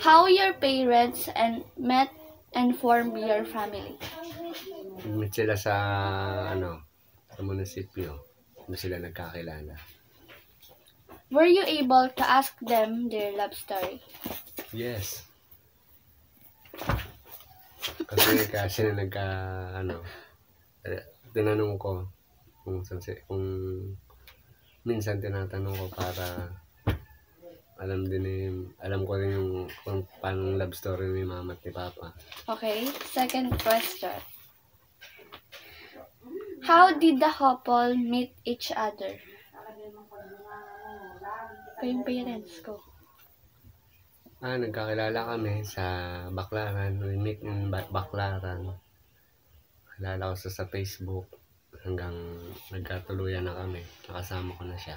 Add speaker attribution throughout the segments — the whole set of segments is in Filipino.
Speaker 1: How your parents and met and formed your family?
Speaker 2: Nag-meet sila sa, sa munisipyo. Doon sila nagkakilala.
Speaker 1: Were you able to ask them their love story?
Speaker 2: Yes. Kasi na tinanong ko kung minsan tinatanong ko para alam ko rin yung kung paano love story ni mama at ni papa.
Speaker 1: Okay, second question. How did the couple meet each other? Yung parents ko.
Speaker 2: Nagkakilala kami sa Baclaran. We meet in Baclaran. Kilala ko sa Facebook hanggang nagkatuluyan na kami. Nakasama ko na siya.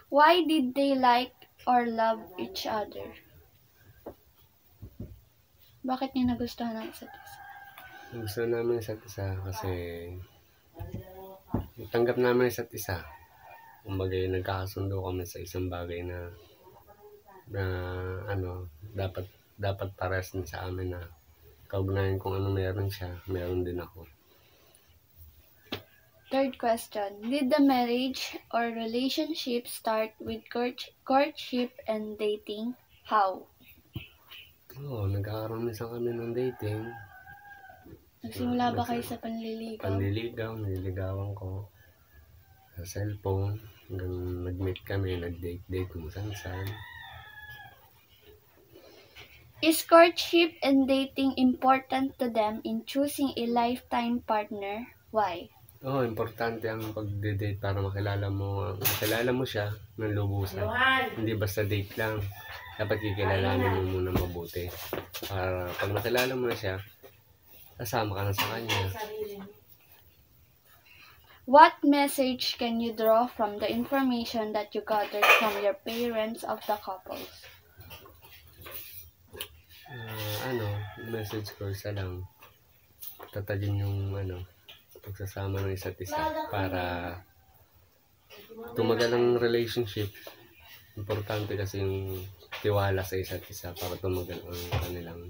Speaker 1: Why did they like or love each other? Bakit niyo nagustuhan ang isa't isa?
Speaker 2: Gusto namin isa't isa kasi tanggap namin isa't isa. Kumbaga nagkakasundo kami sa isang bagay na dapat pares din sa amin na kaugnayan kung ano meron siya, meron din ako.
Speaker 1: Third question. Did the marriage or relationship start with courtship and dating? How?
Speaker 2: Nagkakaroon minsan kami ng dating.
Speaker 1: Nagsimula ba kayo sa panliligaw?
Speaker 2: Nililigawan ko sa cellphone. Hanggang nag-meet kami, nag-date kung saan.
Speaker 1: Is courtship and dating important to them in choosing a lifetime partner? Why?
Speaker 2: Importante ang pag-date para makilala mo siya ng lubusan. Hindi basta date lang. Dapat kikilalanin mo muna mabuti. Para pag nakilala mo na siya, kasama ka na sa kanya.
Speaker 1: What message can you draw from the information that you gathered from your parents of the couples?
Speaker 2: Message ko isa lang. Tatagin yung pagsasama ng isa't isa para tumagal ang relationship. Importante kasi yung tiwala sa isa't isa para tumagal ang kanilang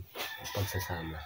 Speaker 2: pagsasama.